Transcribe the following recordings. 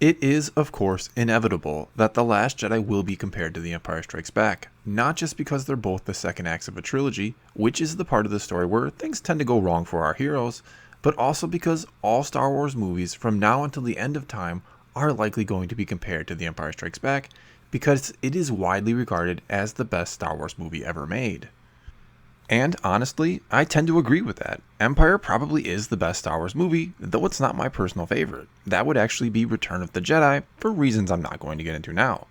It is, of course, inevitable that The Last Jedi will be compared to The Empire Strikes Back, not just because they're both the second acts of a trilogy, which is the part of the story where things tend to go wrong for our heroes, but also because all Star Wars movies from now until the end of time are likely going to be compared to The Empire Strikes Back, because it is widely regarded as the best Star Wars movie ever made. And honestly, I tend to agree with that. Empire probably is the best Star Wars movie, though it's not my personal favorite. That would actually be Return of the Jedi, for reasons I'm not going to get into now.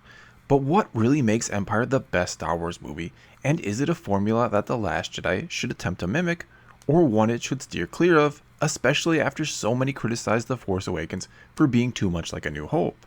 But what really makes Empire the best Star Wars movie, and is it a formula that The Last Jedi should attempt to mimic, or one it should steer clear of, especially after so many criticize The Force Awakens for being too much like A New Hope?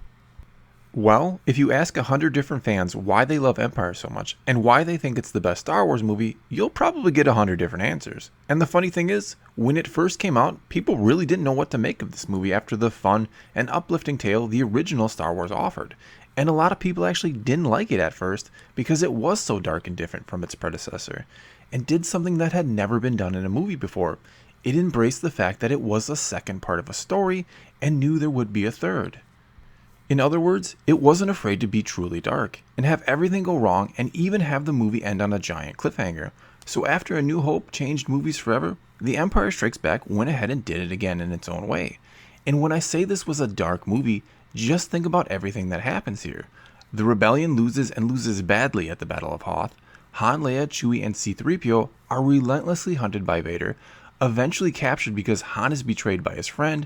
Well, if you ask 100 different fans why they love Empire so much, and why they think it's the best Star Wars movie, you'll probably get 100 different answers. And the funny thing is, when it first came out, people really didn't know what to make of this movie after the fun and uplifting tale the original Star Wars offered. And a lot of people actually didn't like it at first, because it was so dark and different from its predecessor, and did something that had never been done in a movie before. It embraced the fact that it was a second part of a story, and knew there would be a third. In other words, it wasn't afraid to be truly dark, and have everything go wrong, and even have the movie end on a giant cliffhanger. So after A New Hope changed movies forever, The Empire Strikes Back went ahead and did it again in its own way. And when I say this was a dark movie, just think about everything that happens here. The rebellion loses, and loses badly, at the Battle of Hoth. Han, Leia, Chewie, and C-3PO are relentlessly hunted by Vader, eventually captured because Han is betrayed by his friend,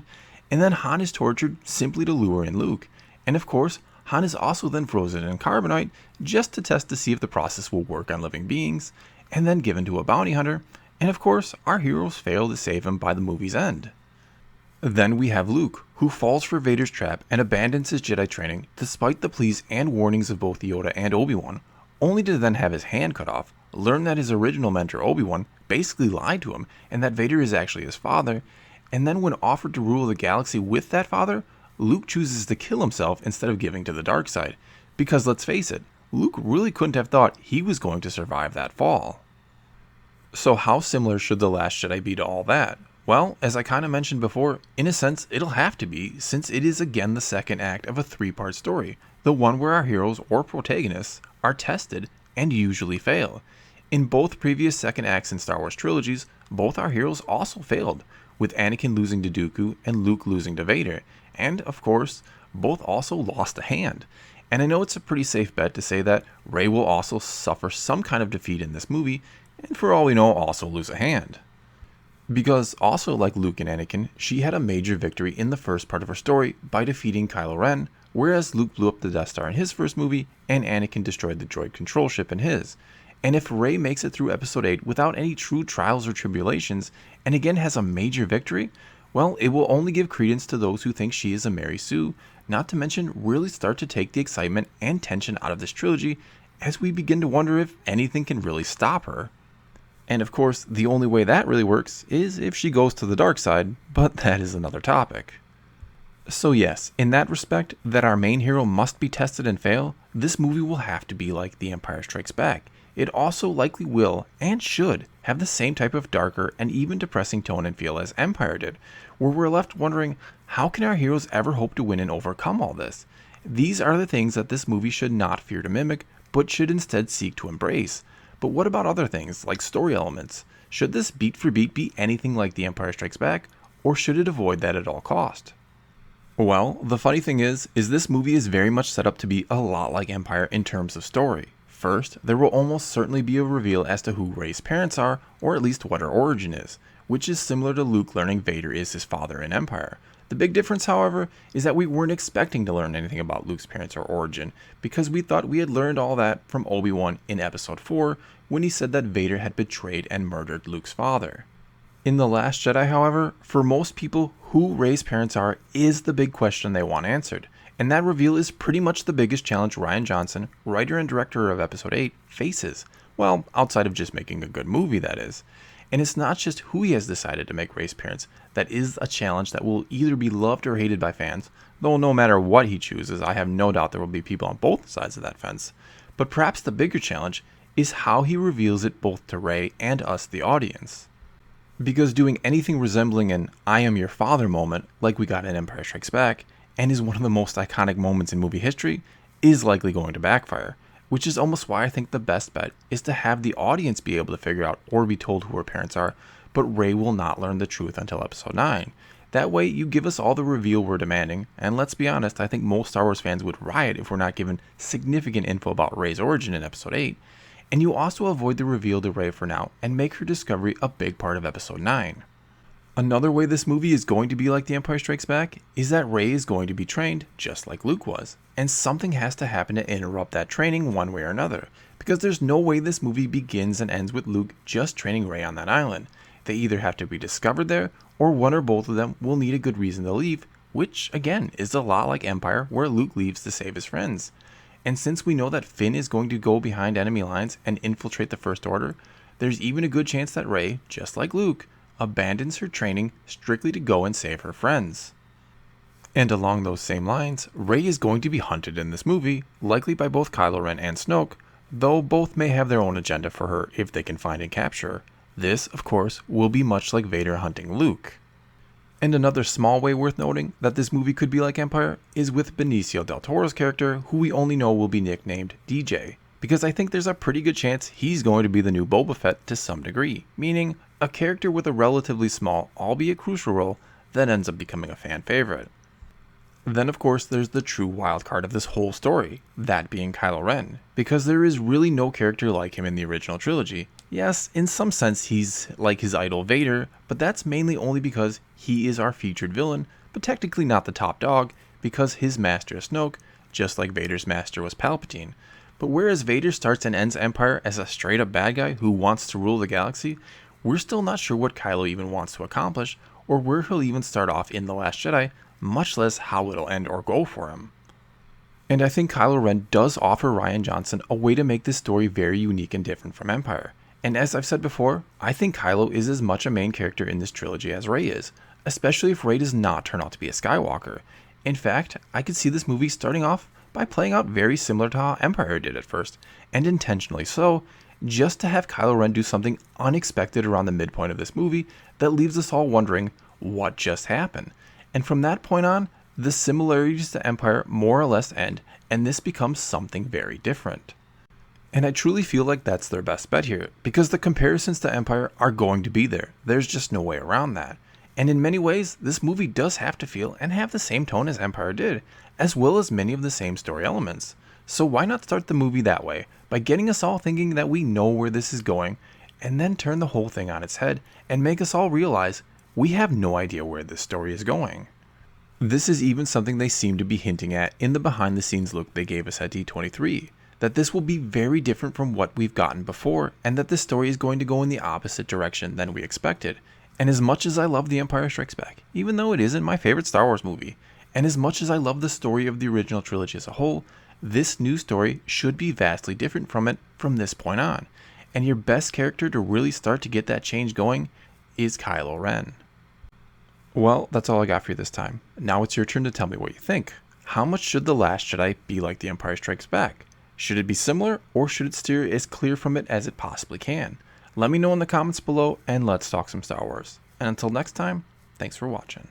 and then Han is tortured simply to lure in Luke. And of course, Han is also then frozen in carbonite just to test to see if the process will work on living beings, and then given to a bounty hunter, and of course, our heroes fail to save him by the movie's end. Then we have Luke, who falls for Vader's trap and abandons his Jedi training despite the pleas and warnings of both Yoda and Obi-Wan, only to then have his hand cut off, learn that his original mentor Obi-Wan basically lied to him and that Vader is actually his father, and then when offered to rule the galaxy with that father, Luke chooses to kill himself instead of giving to the dark side, because let's face it, Luke really couldn't have thought he was going to survive that fall. So how similar should The Last Jedi be to all that? Well, as I kind of mentioned before, in a sense it'll have to be, since it is again the second act of a three-part story, the one where our heroes or protagonists are tested and usually fail. In both previous second acts in Star Wars trilogies, both our heroes also failed, with Anakin losing to Dooku and Luke losing to Vader, and of course, both also lost a hand. And I know it's a pretty safe bet to say that Rey will also suffer some kind of defeat in this movie, and for all we know, also lose a hand. Because also like Luke and Anakin, she had a major victory in the first part of her story by defeating Kylo Ren, whereas Luke blew up the Death Star in his first movie, and Anakin destroyed the droid control ship in his. And if Rey makes it through Episode 8 without any true trials or tribulations, and again has a major victory, well, it will only give credence to those who think she is a Mary Sue, not to mention really start to take the excitement and tension out of this trilogy, as we begin to wonder if anything can really stop her. And of course, the only way that really works is if she goes to the dark side, but that is another topic. So yes, in that respect, that our main hero must be tested and fail, this movie will have to be like The Empire Strikes Back. It also likely will, and should, have the same type of darker and even depressing tone and feel as Empire did, where we're left wondering, how can our heroes ever hope to win and overcome all this? These are the things that this movie should not fear to mimic, but should instead seek to embrace. But what about other things, like story elements? Should this beat for beat be anything like The Empire Strikes Back, or should it avoid that at all cost? Well, the funny thing is this movie is very much set up to be a lot like Empire in terms of story. First, there will almost certainly be a reveal as to who Rey's parents are, or at least what her origin is, which is similar to Luke learning Vader is his father in Empire. The big difference, however, is that we weren't expecting to learn anything about Luke's parents or origin, because we thought we had learned all that from Obi-Wan in Episode 4, when he said that Vader had betrayed and murdered Luke's father. In The Last Jedi, however, for most people, who Rey's parents are is the big question they want answered. And that reveal is pretty much the biggest challenge Rian Johnson, writer and director of Episode 8, faces. Well, outside of just making a good movie, that is. And it's not just who he has decided to make Rey's parents that is a challenge that will either be loved or hated by fans, though no matter what he chooses, I have no doubt there will be people on both sides of that fence. But perhaps the bigger challenge is how he reveals it both to Rey and us, the audience. Because doing anything resembling an I am your father moment, like we got in Empire Strikes Back, and is one of the most iconic moments in movie history, is likely going to backfire, which is almost why I think the best bet is to have the audience be able to figure out or be told who her parents are, but Rey will not learn the truth until episode 9. That way, you give us all the reveal we're demanding, and let's be honest, I think most Star Wars fans would riot if we're not given significant info about Rey's origin in episode 8, and you also avoid the reveal to Rey for now and make her discovery a big part of episode 9. Another way this movie is going to be like The Empire Strikes Back is that Rey is going to be trained just like Luke was, and something has to happen to interrupt that training one way or another, because there's no way this movie begins and ends with Luke just training Rey on that island. They either have to be discovered there, or one or both of them will need a good reason to leave, which again is a lot like Empire, where Luke leaves to save his friends. And since we know that Finn is going to go behind enemy lines and infiltrate the First Order, there's even a good chance that Rey, just like Luke, abandons her training strictly to go and save her friends. And along those same lines, Rey is going to be hunted in this movie, likely by both Kylo Ren and Snoke, though both may have their own agenda for her if they can find and capture her. This, of course, will be much like Vader hunting Luke. And another small way worth noting that this movie could be like Empire is with Benicio del Toro's character, who we only know will be nicknamed DJ, because I think there's a pretty good chance he's going to be the new Boba Fett to some degree, meaning a character with a relatively small, albeit crucial role, that ends up becoming a fan favorite. Then of course there's the true wild card of this whole story, that being Kylo Ren, because there is really no character like him in the original trilogy. Yes, in some sense he's like his idol Vader, but that's mainly only because he is our featured villain, but technically not the top dog, because his master is Snoke, just like Vader's master was Palpatine. But whereas Vader starts and ends Empire as a straight up bad guy who wants to rule the galaxy, we're still not sure what Kylo even wants to accomplish, or where he'll even start off in The Last Jedi, much less how it'll end or go for him. And I think Kylo Ren does offer Rian Johnson a way to make this story very unique and different from Empire. And as I've said before, I think Kylo is as much a main character in this trilogy as Rey is, especially if Rey does not turn out to be a Skywalker. In fact, I could see this movie starting off by playing out very similar to how Empire did at first, and intentionally so, just to have Kylo Ren do something unexpected around the midpoint of this movie that leaves us all wondering what just happened. And from that point on, the similarities to Empire more or less end, and this becomes something very different. And I truly feel like that's their best bet here, because the comparisons to Empire are going to be there. There's just no way around that. And in many ways, this movie does have to feel and have the same tone as Empire did, as well as many of the same story elements. So why not start the movie that way, by getting us all thinking that we know where this is going, and then turn the whole thing on its head, and make us all realize we have no idea where this story is going. This is even something they seem to be hinting at in the behind the scenes look they gave us at D23, that this will be very different from what we've gotten before, and that this story is going to go in the opposite direction than we expected. And as much as I love The Empire Strikes Back, even though it isn't my favorite Star Wars movie, and as much as I love the story of the original trilogy as a whole, this new story should be vastly different from it from this point on. And your best character to really start to get that change going is Kylo Ren. Well, that's all I got for you this time. Now it's your turn to tell me what you think. How much should The Last Jedi be like The Empire Strikes Back? Should it be similar, or should it steer as clear from it as it possibly can? Let me know in the comments below, and let's talk some Star Wars. And until next time, thanks for watching.